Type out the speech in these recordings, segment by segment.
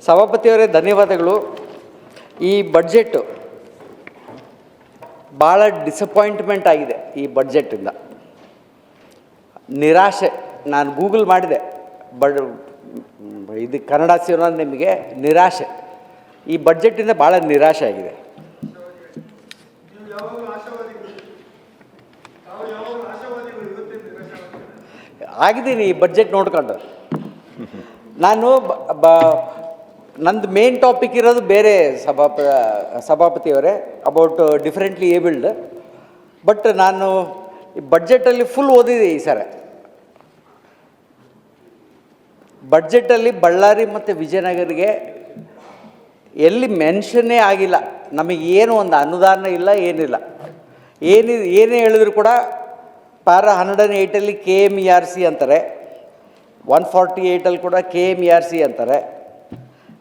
ಸಭಾಪತಿಯವರೇ ಧನ್ಯವಾದಗಳು. ಈ ಬಡ್ಜೆಟ್ಟು ಭಾಳ ಡಿಸಪಾಯಿಂಟ್ಮೆಂಟ್ ಆಗಿದೆ. ಈ ಬಡ್ಜೆಟ್ಟಿಂದ ನಿರಾಶೆ. ನಾನು ಗೂಗಲ್ ಮಾಡಿದೆ, ಇದು ಕನ್ನಡ ಸಿನಿಮಾ ನಿಮಗೆ ನಿರಾಶೆ. ಈ ಬಡ್ಜೆಟ್ಟಿಂದ ಭಾಳ ನಿರಾಶೆ ಆಗಿದೆ. ಆಗಿದ್ದೀನಿ ಈ ಬಡ್ಜೆಟ್ ನೋಡ್ಕೊಂಡು. ನಾನು ನಂದು ಮೇನ್ ಟಾಪಿಕ್ ಇರೋದು ಬೇರೆ ಸಭಾಪತಿಯವರೇ, ಅಬೌಟ್ ಡಿಫ್ರೆಂಟ್ಲಿ ಏಬಲ್ಡ್. ಬಟ್ ನಾನು ಈ ಬಡ್ಜೆಟಲ್ಲಿ ಫುಲ್ ಓದಿದೆ. ಈ ಸರ ಬಡ್ಜೆಟಲ್ಲಿ ಬಳ್ಳಾರಿ ಮತ್ತು ವಿಜಯನಗರಿಗೆ ಎಲ್ಲಿ ಮೆನ್ಷನ್ನೇ ಆಗಿಲ್ಲ. ನಮಗೇನು ಒಂದು ಅನುದಾನ ಇಲ್ಲ, ಏನಿಲ್ಲ. ಏನೇ ಹೇಳಿದ್ರು ಕೂಡ ಪ್ಯಾರಾ 108 KMERC ಅಂತಾರೆ, 148 ಕೂಡ KMERC ಅಂತಾರೆ.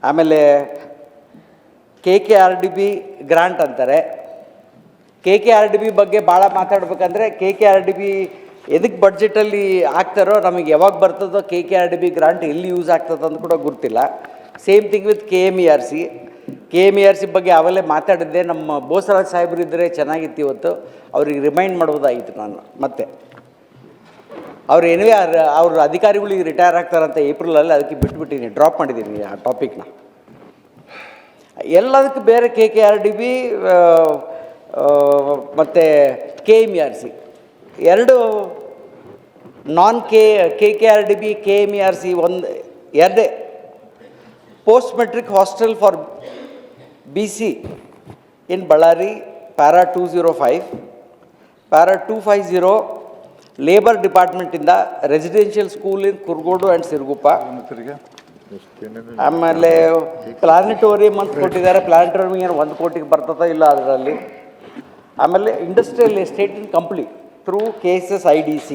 ಆಮೇಲೆ KKRDB ಗ್ರಾಂಟ್ ಅಂತಾರೆ. KKRDB ಬಗ್ಗೆ ಭಾಳ ಮಾತಾಡ್ಬೇಕಂದ್ರೆ KKRDB ಎದಕ್ಕೆ ಬಡ್ಜೆಟಲ್ಲಿ ಹಾಕ್ತಾರೋ, ನಮಗೆ ಯಾವಾಗ ಬರ್ತದೋ KKRDB ಗ್ರಾಂಟ್ ಎಲ್ಲಿ ಯೂಸ್ ಆಗ್ತದೆ ಅಂತ ಕೂಡ ಗೊತ್ತಿಲ್ಲ. ಸೇಮ್ ಥಿಂಗ್ ವಿತ್ KMERC ಬಗ್ಗೆ ಅವೆಲ್ಲ ಮಾತಾಡಿದ್ದೆ. ನಮ್ಮ ಬೋಸರಾಜ್ ಸಾಹೇಬರು ಇದ್ದರೆ ಚೆನ್ನಾಗಿತ್ತು. ಇವತ್ತು ಅವ್ರಿಗೆ ರಿಮೈಂಡ್ ಮಾಡ್ಬೋದಾಗಿತ್ತು ನಾನು. ಮತ್ತೆ ಅವ್ರು ಏನಿವೆ ಅವ್ರ ಅಧಿಕಾರಿಗಳಿಗೆ ರಿಟೈರ್ ಆಗ್ತಾರಂತ ಏಪ್ರಿಲಲ್ಲಿ, ಅದಕ್ಕೆ ಬಿಟ್ಬಿಟ್ಟಿದ್ದೀನಿ, ಡ್ರಾಪ್ ಮಾಡಿದ್ದೀನಿ ಆ ಟಾಪಿಕ್ನ. ಎಲ್ಲದಕ್ಕೆ ಬೇರೆ KKRDB ಮತ್ತು KMERC ಎರಡು ನಾನ್ KKRDB KMERC ಎರಡೇ. Post metric hostel for BC in Ballari para 205, para 250 labour ಡಿಪಾರ್ಟ್ಮೆಂಟಿಂದ residential school in Kurugodu and Siruguppa. ಆಮೇಲೆ ಪ್ಲಾನೆಟೋರಿಯಂ ಅಂತ ಕೊಟ್ಟಿದ್ದಾರೆ. ಪ್ಲಾನೆಟೋರಿಯಂ ಏನು 1 ಕೋಟಿಗೆ ಬರ್ತದೋ ಇಲ್ಲ ಅದರಲ್ಲಿ. ಆಮೇಲೆ ಇಂಡಸ್ಟ್ರಿಯಲ್ ಎಸ್ಟೇಟ್ ಇನ್ ಕಂಪ್ಲಿ ಥ್ರೂ KSSIDC.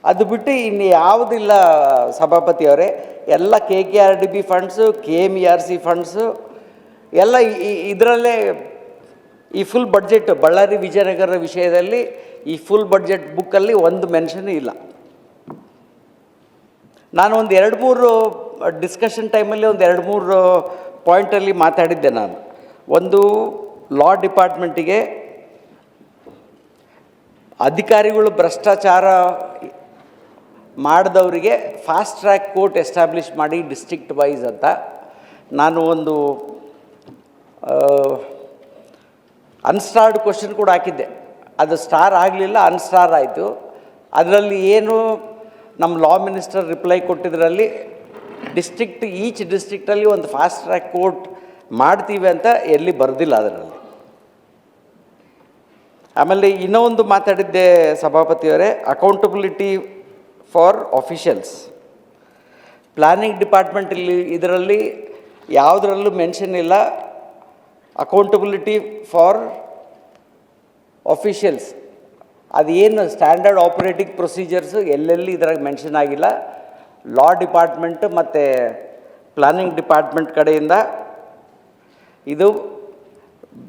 ಅದು ಬಿಟ್ಟು ಇನ್ನು ಯಾವುದಿಲ್ಲ ಸಭಾಪತಿಯವರೇ. ಎಲ್ಲ KKRDB ಫಂಡ್ಸು, KMERC ಫಂಡ್ಸು ಎಲ್ಲ ಇದರಲ್ಲೇ. ಈ ಫುಲ್ ಬಡ್ಜೆಟ್ ಬಳ್ಳಾರಿ ವಿಜಯನಗರ ವಿಷಯದಲ್ಲಿ ಈ ಫುಲ್ ಬಡ್ಜೆಟ್ ಬುಕ್ಕಲ್ಲಿ ಒಂದು ಮೆನ್ಷನ್ ಇಲ್ಲ. ನಾನು ಒಂದು 2-3 ಡಿಸ್ಕಷನ್ ಟೈಮಲ್ಲಿ ಒಂದು 2-3 ಪಾಯಿಂಟಲ್ಲಿ ಮಾತಾಡಿದ್ದೆ ನಾನು. ಒಂದು, ಲಾ ಡಿಪಾರ್ಟ್ಮೆಂಟಿಗೆ ಅಧಿಕಾರಿಗಳು ಭ್ರಷ್ಟಾಚಾರ ಮಾಡಿದವರಿಗೆ ಫಾಸ್ಟ್ ಟ್ರ್ಯಾಕ್ ಕೋರ್ಟ್ ಎಸ್ಟಾಬ್ಲಿಷ್ ಮಾಡಿ ಡಿಸ್ಟ್ರಿಕ್ಟ್ ವೈಸ್ ಅಂತ ನಾನು ಒಂದು ಅನ್ಸ್ಟಾರ್ಡ್ ಕ್ವಶನ್ ಕೂಡ ಹಾಕಿದ್ದೆ. ಅದು ಸ್ಟಾರ್ ಆಗಲಿಲ್ಲ, ಅನ್ಸ್ಟಾರ್ ಆಯಿತು. ಅದರಲ್ಲಿ ಏನು ನಮ್ಮ ಲಾ ಮಿನಿಸ್ಟರ್ ರಿಪ್ಲೈ ಕೊಟ್ಟಿದ್ದರಲ್ಲಿ ಈಚ್ ಡಿಸ್ಟ್ರಿಕ್ಟಲ್ಲಿ ಒಂದು ಫಾಸ್ಟ್ ಟ್ರ್ಯಾಕ್ ಕೋರ್ಟ್ ಮಾಡ್ತೀವಿ ಅಂತ ಎಲ್ಲಿ ಬರೆದಿಲ್ಲ ಅದರಲ್ಲಿ. ಆಮೇಲೆ ಇನ್ನೊಂದು ಮಾತಾಡಿದ್ದೆ ಸಭಾಪತಿಯವರೇ, ಅಕೌಂಟಬಿಲಿಟಿ ಫಾರ್ ಆಫಿಷಿಯಲ್ಸ್. ಪ್ಲಾನಿಂಗ್ ಡಿಪಾರ್ಟ್ಮೆಂಟಲ್ಲಿ ಇದರಲ್ಲಿ ಯಾವುದರಲ್ಲೂ ಮೆನ್ಷನ್ ಇಲ್ಲ ಅಕೌಂಟಬಿಲಿಟಿ ಫಾರ್ ಆಫಿಷಿಯಲ್ಸ್. ಅದೇನು ಸ್ಟ್ಯಾಂಡರ್ಡ್ ಆಪರೇಟಿಂಗ್ ಪ್ರೊಸೀಜರ್ಸು ಎಲ್ಲೆಲ್ಲಿ ಇದ್ರಾಗ ಮೆನ್ಷನ್ ಆಗಿಲ್ಲ. ಲಾ ಡಿಪಾರ್ಟ್ಮೆಂಟ್ ಮತ್ತು ಪ್ಲಾನಿಂಗ್ ಡಿಪಾರ್ಟ್ಮೆಂಟ್ ಕಡೆಯಿಂದ ಇದು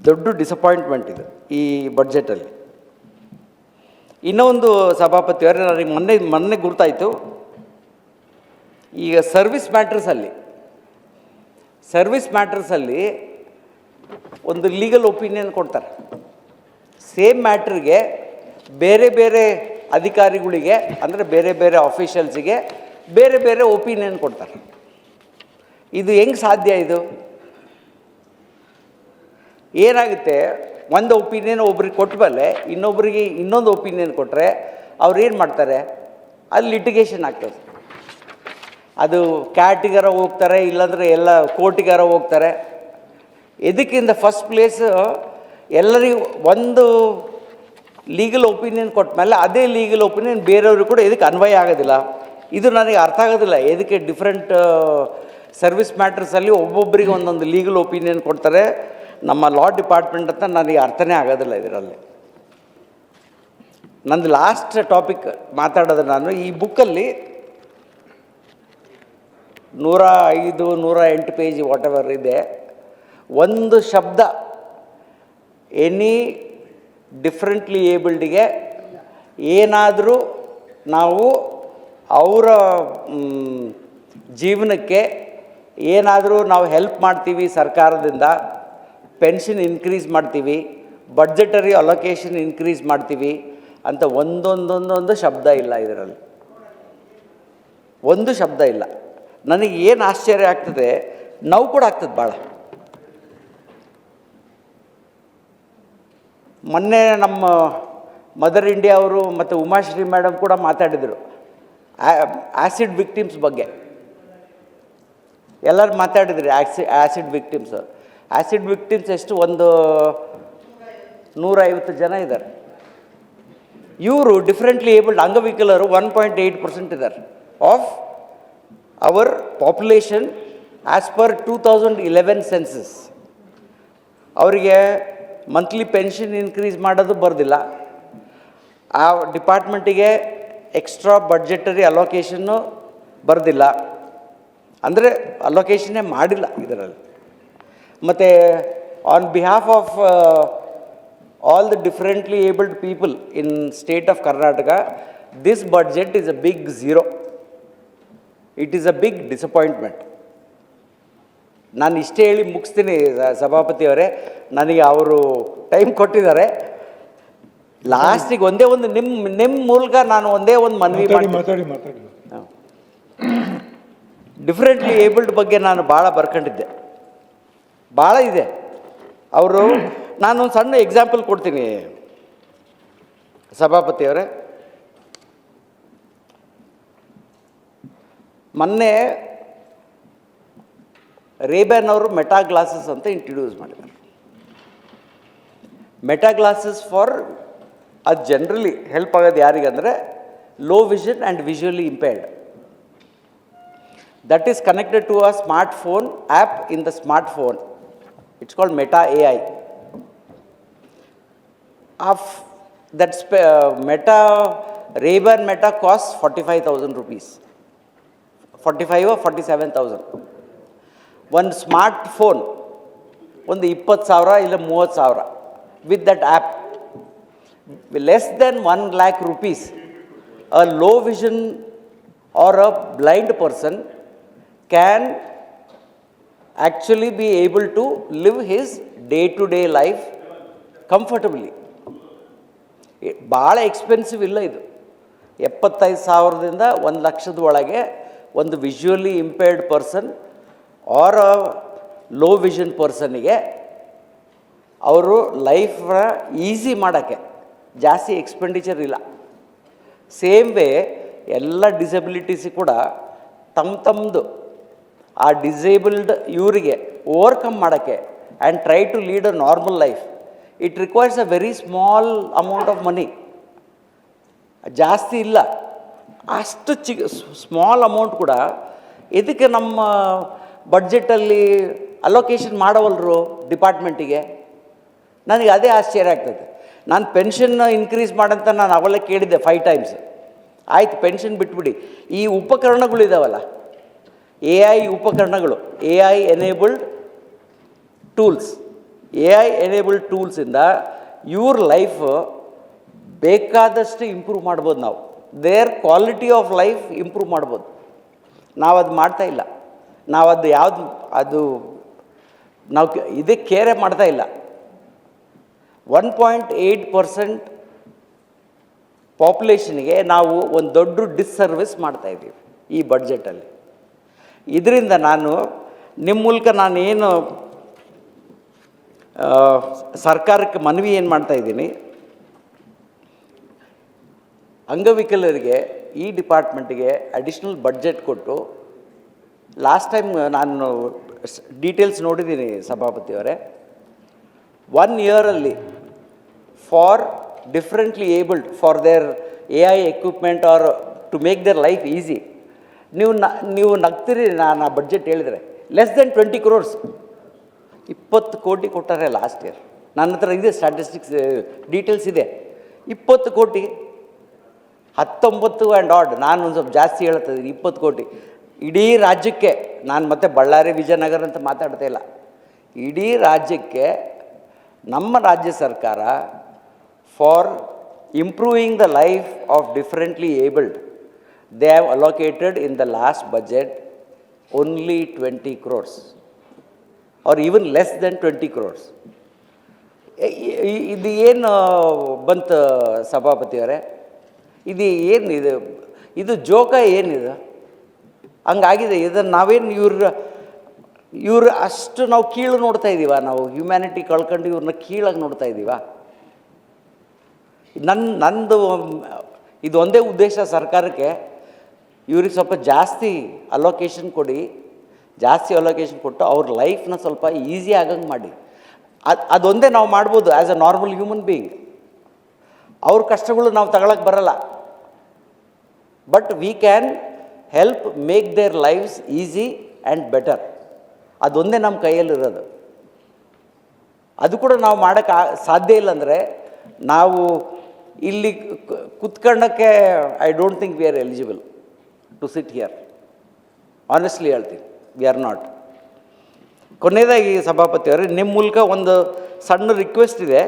ದೊಡ್ಡ ಡಿಸಪಾಯಿಂಟ್ಮೆಂಟ್ ಇದು ಈ ಬಡ್ಜೆಟಲ್ಲಿ. ಇನ್ನೊಂದು ಸಭಾಪತಿಯವರೇ, ನನಗೆ ಮೊನ್ನೆ ಗುರ್ತಾಯಿತು. ಈಗ ಸರ್ವಿಸ್ ಮ್ಯಾಟ್ರಸಲ್ಲಿ ಒಂದು ಲೀಗಲ್ ಒಪಿನಿಯನ್ ಕೊಡ್ತಾರೆ. ಸೇಮ್ ಮ್ಯಾಟ್ರಿಗೆ ಬೇರೆ ಬೇರೆ ಅಧಿಕಾರಿಗಳಿಗೆ, ಅಂದರೆ ಬೇರೆ ಬೇರೆ ಆಫೀಷಿಯಲ್ಸಿಗೆ ಬೇರೆ ಬೇರೆ ಒಪಿನಿಯನ್ ಕೊಡ್ತಾರೆ. ಇದು ಹೆಂಗೆ ಸಾಧ್ಯ? ಇದು ಏನಾಗುತ್ತೆ, ಒಂದು ಒಪಿನಿಯನ್ ಒಬ್ರಿಗೆ ಕೊಟ್ಟ ಮೇಲೆ ಇನ್ನೊಬ್ರಿಗೆ ಇನ್ನೊಂದು ಒಪಿನಿಯನ್ ಕೊಟ್ಟರೆ ಅವ್ರು ಏನು ಮಾಡ್ತಾರೆ, ಅಲ್ಲಿ ಲಿಟಿಗೇಷನ್ ಆಗ್ತದೆ. ಅದು ಕ್ಯಾಟಿಗಾರ ಹೋಗ್ತಾರೆ, ಇಲ್ಲಾಂದರೆ ಎಲ್ಲ ಕೋರ್ಟಿಗಾರ ಹೋಗ್ತಾರೆ. ಇದಕ್ಕಿಂತ ಫಸ್ಟ್ ಪ್ಲೇಸು ಎಲ್ಲರಿಗೂ ಒಂದು ಲೀಗಲ್ ಒಪಿನಿಯನ್ ಕೊಟ್ಟ ಮೇಲೆ ಅದೇ ಲೀಗಲ್ ಒಪಿನಿಯನ್ ಬೇರೆಯವ್ರಿಗೆ ಕೂಡ ಇದಕ್ಕೆ ಅನ್ವಯ ಆಗೋದಿಲ್ಲ. ಇದು ನನಗೆ ಅರ್ಥ ಆಗೋದಿಲ್ಲ. ಇದಕ್ಕೆ ಡಿಫ್ರೆಂಟ್ ಸರ್ವಿಸ್ ಮ್ಯಾಟ್ರಸಲ್ಲಿ ಒಬ್ಬೊಬ್ಬರಿಗೆ ಒಂದೊಂದು ಲೀಗಲ್ ಒಪಿನಿಯನ್ ಕೊಡ್ತಾರೆ ನಮ್ಮ ಲಾ ಡಿಪಾರ್ಟ್ಮೆಂಟ್ ಅಂತ ನನಗೆ ಅರ್ಥನೇ ಆಗೋದಿಲ್ಲ ಇದರಲ್ಲಿ. ನಂದು ಲಾಸ್ಟ್ ಟಾಪಿಕ್ ಮಾತಾಡೋದು, ನಾನು ಈ ಬುಕ್ಕಲ್ಲಿ 105, 108 ಪೇಜ್ ವಾಟ್ ಎವರ್ ಇದೆ, ಒಂದು ಶಬ್ದ ಎನಿ ಡಿಫ್ರೆಂಟ್ಲಿ ಏಬಲ್ಡಿಗೆ ಏನಾದರೂ ನಾವು ಅವರ ಜೀವನಕ್ಕೆ ಏನಾದರೂ ನಾವು ಹೆಲ್ಪ್ ಮಾಡ್ತೀವಿ ಸರ್ಕಾರದಿಂದ, ಪೆನ್ಷನ್ ಇನ್ಕ್ರೀಸ್ ಮಾಡ್ತೀವಿ, ಬಡ್ಜೆಟರಿ ಅಲೋಕೇಶನ್ ಇನ್ಕ್ರೀಸ್ ಮಾಡ್ತೀವಿ ಅಂತ ಒಂದೊಂದೊಂದೊಂದು ಶಬ್ದ ಇಲ್ಲ ಇದರಲ್ಲಿ, ಒಂದು ಶಬ್ದ ಇಲ್ಲ. ನನಗೆ ಏನು ಆಶ್ಚರ್ಯ ಆಗ್ತದೆ, ನೋವು ಕೂಡ ಆಗ್ತದೆ ಭಾಳ. ಮೊನ್ನೆ ನಮ್ಮ ಮದರ್ ಇಂಡಿಯಾ ಅವರು ಮತ್ತು ಉಮಾಶ್ರೀ ಮೇಡಮ್ ಕೂಡ ಮಾತಾಡಿದರು ಆ್ಯಸಿಡ್ ವಿಕ್ಟಿಮ್ಸ್ ಬಗ್ಗೆ. ಎಲ್ಲರೂ ಮಾತಾಡಿದ್ರಿ ಆ್ಯಸಿಡ್ ವಿಕ್ಟಿಮ್ಸ್. ಆ್ಯಸಿಡ್ ವಿಕ್ಟಿಮ್ಸ್ ಎಷ್ಟು, ಒಂದು 150 ಜನ ಇದ್ದಾರೆ. ಇವರು ಡಿಫ್ರೆಂಟ್ಲಿ ಏಬಲ್ಡ್ ಅಂಗವಿಕಲರು 1.8% ಇದ್ದಾರೆ of our population as per 2011 census. ಅವರಿಗೆ ಮಂತ್ಲಿ ಪೆನ್ಷನ್ ಇನ್ಕ್ರೀಸ್ ಮಾಡೋದು ಬರೋದಿಲ್ಲ. ಆ ಡಿಪಾರ್ಟ್ಮೆಂಟಿಗೆ ಎಕ್ಸ್ಟ್ರಾ ಬಡ್ಜೆಟರಿ ಅಲೋಕೇಶನ್ನು ಬರೋದಿಲ್ಲ, ಅಂದರೆ ಅಲೋಕೇಶನ್ನೇ ಮಾಡಿಲ್ಲ ಇದರಲ್ಲಿ. ಮತ್ತು on behalf of all the differently abled people in state of Karnataka, this budget is a big zero. It is a big disappointment. ನಾನು ಇಷ್ಟೇ ಹೇಳಿ ಮುಗಿಸ್ತೀನಿ ಸಭಾಪತಿಯವರೇ, ನನಗೆ ಅವರು ಟೈಮ್ ಕೊಟ್ಟಿದ್ದಾರೆ. ಲಾಸ್ಟಿಗೆ ಒಂದೇ ಒಂದು ನಿಮ್ಮ ಮೂಲಕ ನಾನು ಒಂದೇ ಒಂದು ಮನವಿ ಮಾತಾಡಿ. ಡಿಫ್ರೆಂಟ್ಲಿ ಏಬಲ್ಡ್ ಬಗ್ಗೆ ನಾನು ಭಾಳ ಬರ್ಕೊಂಡಿದ್ದೆ, ಭಾಳ ಇದೆ. ಅವರು, ನಾನೊಂದು ಸಣ್ಣ ಎಕ್ಸಾಂಪಲ್ ಕೊಡ್ತೀನಿ ಸಭಾಪತಿಯವರೇ. ಮೊನ್ನೆ ರೇಬ್ಯಾನ್ ಅವರು ಮೆಟಾ ಗ್ಲಾಸಸ್ ಅಂತ ಇಂಟ್ರಡ್ಯೂಸ್ ಮಾಡಿದ್ದಾರೆ. ಮೆಟಾ ಗ್ಲಾಸಸ್ ಫಾರ್, ಅದು ಜನರಲಿ ಹೆಲ್ಪ್ ಆಗೋದು ಯಾರಿಗಂದರೆ low vision and visually impaired. That is connected to a smartphone app in the smartphone. It's called Meta AI. That's Meta, Ray-Ban Meta costs 45,000 rupees. 45 or 47,000. One smartphone, ಒಂದು 20,000 ಇಲ್ಲ 30,000 with that app. Less than 1 lakh rupees. A low vision or a blind person can actually be able to live his day-to-day life comfortably. ಭಾಳ expensive ಇಲ್ಲ ಇದು. 75,000ದಿಂದ 1,00,000 ಒಳಗೆ ಒಂದು visually impaired person or a low vision ಪರ್ಸನ್ನಿಗೆ ಅವರು ಲೈಫ್ನ easy ಮಾಡೋಕ್ಕೆ ಜಾಸ್ತಿ ಎಕ್ಸ್ಪೆಂಡಿಚರ್ ಇಲ್ಲ. ಸೇಮ್ ವೇ ಎಲ್ಲ ಡಿಸಬಿಲಿಟೀಸಿಗೆ ಕೂಡ ತಮ್ಮದು ಆ ಡಿಸೇಬಲ್ಡ್ ಇವರಿಗೆ ಓವರ್ಕಮ್ ಮಾಡೋಕ್ಕೆ and try to lead a normal life, it requires a very small amount of money. ಜಾಸ್ತಿ ಇಲ್ಲ, ಅಷ್ಟು ಸ್ಮಾಲ್ ಅಮೌಂಟ್ ಕೂಡ ಇದಕ್ಕೆ ನಮ್ಮ ಬಡ್ಜೆಟಲ್ಲಿ ಅಲೋಕೇಶನ್ ಮಾಡವಲ್ರು ಡಿಪಾರ್ಟ್ಮೆಂಟಿಗೆ. ನನಗೆ ಅದೇ ಆಶ್ಚರ್ಯ ಆಗ್ತದೆ. ನಾನು ಪೆನ್ಷನ್ ಇನ್ಕ್ರೀಸ್ ಮಾಡಂತ ನಾನು ಅವೆಲ್ಲ ಕೇಳಿದ್ದೆ 5 times. ಆಯ್ತು, ಪೆನ್ಷನ್ ಬಿಟ್ಬಿಡಿ. ಈ ಉಪಕರಣಗಳಿದಾವಲ್ಲ, AI ಉಪಕರಣಗಳು, AI enabled tools, AI enabled ಟೂಲ್ಸಿಂದ ಇವ್ರ ಲೈಫ್ ಬೇಕಾದಷ್ಟು ಇಂಪ್ರೂವ್ ಮಾಡ್ಬೋದು. ನಾವು their quality of life improve ಮಾಡ್ಬೋದು. ನಾವು ಅದು ಮಾಡ್ತಾಯಿಲ್ಲ. ನಾವು ಅದು ಯಾವುದು ಅದು ನಾವು ಇದಕ್ಕೆ ಕೇರೆ ಮಾಡ್ತಾ ಇಲ್ಲ. 1.8% ಪಾಪ್ಯುಲೇಷನ್ಗೆ ನಾವು ಒಂದು ದೊಡ್ಡ ಡಿಸ್ಸರ್ವಿಸ್ ಮಾಡ್ತಾಯಿದ್ದೀವಿ ಈ ಬಡ್ಜೆಟಲ್ಲಿ. ಇದರಿಂದ ನಾನು ನಿಮ್ಮ ಮೂಲಕ ನಾನು ಏನು ಸರ್ಕಾರಕ್ಕೆ ಮನವಿ ಏನು ಮಾಡ್ತಾಯಿದ್ದೀನಿ, ಅಂಗವಿಕಲರಿಗೆ ಈ ಡಿಪಾರ್ಟ್ಮೆಂಟಿಗೆ ಅಡಿಷ್ನಲ್ ಬಡ್ಜೆಟ್ ಕೊಟ್ಟು, ಲಾಸ್ಟ್ ಟೈಮ್ ನಾನು ಡೀಟೇಲ್ಸ್ ನೋಡಿದ್ದೀನಿ ಸಭಾಪತಿಯವರೇ, 1 year for differently abled for their AI equipment are to make their life easy. ನೀವು ನಗ್ತೀರಿ ನಾನು ಆ ಬಡ್ಜೆಟ್ ಹೇಳಿದರೆ. ಲೆಸ್ ದೆನ್ 20 crores, 20 ಕೋಟಿ ಕೊಟ್ಟಾರೆ ಲಾಸ್ಟ್ ಇಯರ್. ನನ್ನ ಹತ್ರ ಇದೆ ಸ್ಟ್ಯಾಟಿಸ್ಟಿಕ್ಸ್ ಡೀಟೇಲ್ಸ್ ಇದೆ. 20 ಕೋಟಿ, 19 and odd, ನಾನು ಒಂದು ಸ್ವಲ್ಪ ಜಾಸ್ತಿ ಹೇಳ್ತಿದ್ದೀನಿ, 20 ಕೋಟಿ ಇಡೀ ರಾಜ್ಯಕ್ಕೆ. ನಾನು ಮತ್ತೆ ಬಳ್ಳಾರಿ ವಿಜಯನಗರ ಅಂತ ಮಾತಾಡ್ತಾ ಇಲ್ಲ, ಇಡೀ ರಾಜ್ಯಕ್ಕೆ ನಮ್ಮ ರಾಜ್ಯ ಸರ್ಕಾರ for improving the life of differently abled, they have allocated in the last budget only 20 crores or even less than 20 crores. ಇದು ಏನು ಬಂತು ಸಭಾಪತಿಯವರೇ? ಇದು ಏನಿದು? ಇದು ಜೋಕ ಏನಿದು? ಹಂಗಾಗಿದೆ. ಇದನ್ನು ನಾವೇನು ಇವ್ರು ಅಷ್ಟು ನಾವು ಕೀಳು ನೋಡ್ತಾ ಇದ್ದೀವ? ನಾವು ಹ್ಯುಮ್ಯಾನಿಟಿ ಕಳ್ಕೊಂಡು ಇವ್ರನ್ನ ಕೀಳಾಗಿ ನೋಡ್ತಾ ಇದ್ದೀವ? ನಂದು ಇದು ಒಂದೇ ಉದ್ದೇಶ ಸರ್ಕಾರಕ್ಕೆ, ಇವ್ರಿಗೆ ಸ್ವಲ್ಪ ಜಾಸ್ತಿ ಅಲೋಕೇಶನ್ ಕೊಡಿ, ಜಾಸ್ತಿ ಅಲೋಕೇಶನ್ ಕೊಟ್ಟು ಅವ್ರ ಲೈಫ್ನ ಸ್ವಲ್ಪ ಈಸಿ ಆಗಂಗೆ ಮಾಡಿ. ಅದೊಂದೇ ನಾವು ಮಾಡ್ಬೋದು as a normal human being. ಅವ್ರ ಕಷ್ಟಗಳು ನಾವು ತಗೊಳಕ್ಕೆ ಬರಲ್ಲ, but we can help make their lives easy and better. ಅದೊಂದೇ ನಮ್ಮ ಕೈಯಲ್ಲಿರೋದು. ಅದು ಕೂಡ ನಾವು ಮಾಡೋಕ್ಕೆ ಸಾಧ್ಯ ಇಲ್ಲ ಅಂದರೆ ನಾವು ಇಲ್ಲಿ ಕುತ್ಕೊಳ್ಳೋಕ್ಕೆ I don't think we are eligible to sit here. Honestly ಹೇಳ್ತೀನಿ, ವಿ ಆರ್ ನಾಟ್. ಕೊನೆಯದಾಗಿ ಸಭಾಪತಿಯವರೇ, ನಿಮ್ಮ ಮೂಲಕ ಒಂದು ಸಣ್ಣ ರಿಕ್ವೆಸ್ಟ್ ಇದೆ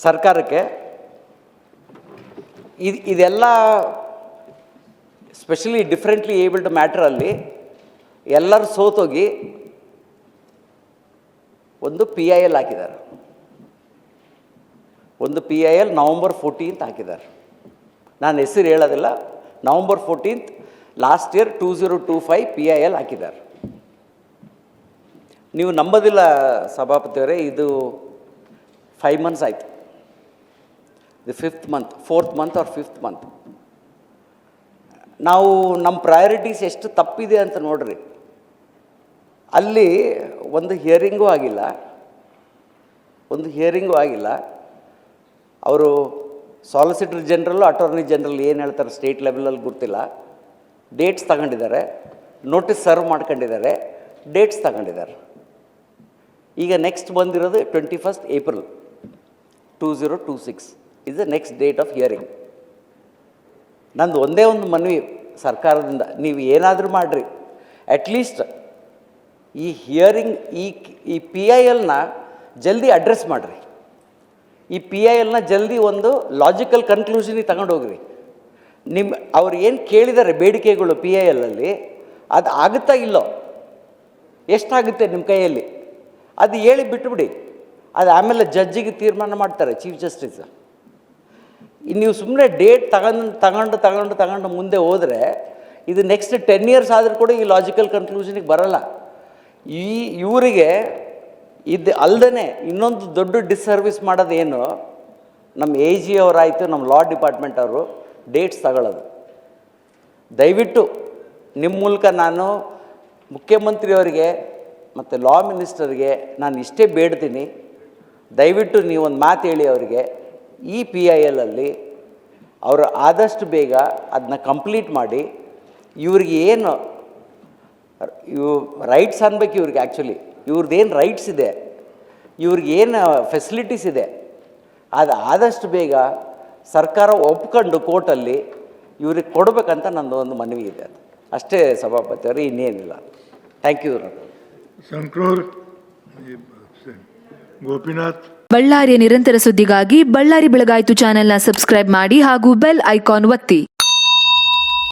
ಸರ್ಕಾರಕ್ಕೆ. ಇದೆಲ್ಲ ಸ್ಪೆಷಲಿ ಡಿಫ್ರೆಂಟ್ಲಿ ಏಬಲ್ಡ್ ಮ್ಯಾಟ್ರಲ್ಲಿ ಎಲ್ಲರೂ ಸೋತೋಗಿ ಒಂದು PIL ಹಾಕಿದ್ದಾರೆ. ಒಂದು PIL November 14th ಹಾಕಿದ್ದಾರೆ. ನಾನು ಹೆಸರು ಹೇಳೋದಿಲ್ಲ. November 14th last year 2025 PIL ಹಾಕಿದ್ದಾರೆ. ನೀವು ನಂಬೋದಿಲ್ಲ ಸಭಾಪತಿಯವರೇ, ಇದು 5 months ಆಯಿತು. ಇದು 4th month or 5th month. ನಾವು ನಮ್ಮ ಪ್ರಯಾರಿಟೀಸ್ ಎಷ್ಟು ತಪ್ಪಿದೆ ಅಂತ ನೋಡ್ರಿ. ಅಲ್ಲಿ ಒಂದು ಹಿಯರಿಂಗೂ ಆಗಿಲ್ಲ. ಅವರು ಸಾಲಿಸಿಟರ್ ಜನರಲ್ಲು ಅಟಾರ್ನಿ ಜನರಲ್ ಏನು ಹೇಳ್ತಾರೆ ಸ್ಟೇಟ್ ಲೆವೆಲಲ್ಲಿ ಗೊತ್ತಿಲ್ಲ. ಡೇಟ್ಸ್ ತಗೊಂಡಿದ್ದಾರೆ, ನೋಟಿಸ್ ಸರ್ವ್ ಮಾಡ್ಕೊಂಡಿದ್ದಾರೆ, ಡೇಟ್ಸ್ ತಗೊಂಡಿದ್ದಾರೆ. ಈಗ ನೆಕ್ಸ್ಟ್ ಬಂದಿರೋದು 21st April 2026 is the next date of hearing. ನಂದು ಒಂದೇ ಒಂದು ಮನವಿ ಸರ್ಕಾರದಿಂದ, ನೀವು ಏನಾದರೂ ಮಾಡಿರಿ, ಅಟ್ಲೀಸ್ಟ್ ಈ ಹಿಯರಿಂಗ್ ಈ PILನ ಜಲ್ದಿ ಅಡ್ರೆಸ್ ಮಾಡಿರಿ. ಈ PILನ ಜಲ್ದಿ ಒಂದು ಲಾಜಿಕಲ್ ಕನ್ಕ್ಲೂಷನಿಗೆ ತಗೊಂಡೋಗ್ರಿ. ಅವ್ರು ಏನು ಕೇಳಿದ್ದಾರೆ ಬೇಡಿಕೆಗಳು PILಲ್ಲಿ, ಅದು ಆಗುತ್ತಾ ಇಲ್ಲೋ, ಎಷ್ಟಾಗುತ್ತೆ ನಿಮ್ಮ ಕೈಯಲ್ಲಿ ಅದು ಹೇಳಿ ಬಿಟ್ಟುಬಿಡಿ. ಅದು ಆಮೇಲೆ ಜಡ್ಜಿಗೆ ತೀರ್ಮಾನ ಮಾಡ್ತಾರೆ, ಚೀಫ್ ಜಸ್ಟಿಸ್. ನೀವು ಸುಮ್ಮನೆ ಡೇಟ್ ತಗೊಂಡು ಮುಂದೆ ಹೋದರೆ ಇದು ನೆಕ್ಸ್ಟ್ 10 years ಆದರೂ ಕೂಡ ಈ ಲಾಜಿಕಲ್ ಕನ್ಕ್ಲೂಷನಿಗೆ ಬರಲ್ಲ. ಇವರಿಗೆ ಇದು ಅಲ್ಲದೇ ಇನ್ನೊಂದು ದೊಡ್ಡ ಡಿಸ್ಸರ್ವಿಸ್ ಮಾಡೋದೇನು, ನಮ್ಮ AG ಅವರಾಯಿತು, ನಮ್ಮ ಲಾ ಡಿಪಾರ್ಟ್ಮೆಂಟ್ ಅವರು ಡೇಟ್ಸ್ ತಗೊಳ್ಳೋದು. ದಯವಿಟ್ಟು ನಿಮ್ಮ ಮೂಲಕ ನಾನು ಮುಖ್ಯಮಂತ್ರಿಯವರಿಗೆ ಮತ್ತು ಲಾ ಮಿನಿಸ್ಟರ್ಗೆ ನಾನು ಇಷ್ಟೇ ಬೇಡ್ತೀನಿ, ದಯವಿಟ್ಟು ನೀವೊಂದು ಮಾತು ಹೇಳಿ ಅವರಿಗೆ, ಈ PILಲ್ಲಿ ಅವರು ಆದಷ್ಟು ಬೇಗ ಅದನ್ನ ಕಂಪ್ಲೀಟ್ ಮಾಡಿ. ಇವ್ರಿಗೆ ಏನು ರೈಟ್ಸ್ ಅನ್ಬೇಕು ಇವ್ರಿಗೆ, ಆ್ಯಕ್ಚುಲಿ ಇವ್ರದ್ದೇನು ರೈಟ್ಸ್ ಇದೆ, ಇವ್ರಿಗೇನು ಫೆಸಿಲಿಟೀಸ್ ಇದೆ, ಅದು ಆದಷ್ಟು ಬೇಗ ಸರ್ಕಾರ ಒಪ್ಕೊಂಡು ಕೋರ್ಟಲ್ಲಿ ಇವ್ರಿಗೆ ಕೊಡಬೇಕಂತ ನಂದು ಒಂದು ಮನವಿ ಇದೆ. ಅಷ್ಟೇ ಸಭಾಪತಿಯವರು, ಇನ್ನೇನಿಲ್ಲ. Thank you. ಶಂಕರ್ ಗೋಪಿನಾಥ್. ಬಳ್ಳಾರಿಯ ನಿರಂತರ ಸುದ್ದಿಗಾಗಿ ಬಳ್ಳಾರಿ ಬೆಳಗಾಯಿತು ಚಾನೆಲ್ನ ಸಬ್ಸ್ಕ್ರೈಬ್ ಮಾಡಿ ಹಾಗೂ ಬೆಲ್ ಐಕಾನ್ ಒತ್ತಿ.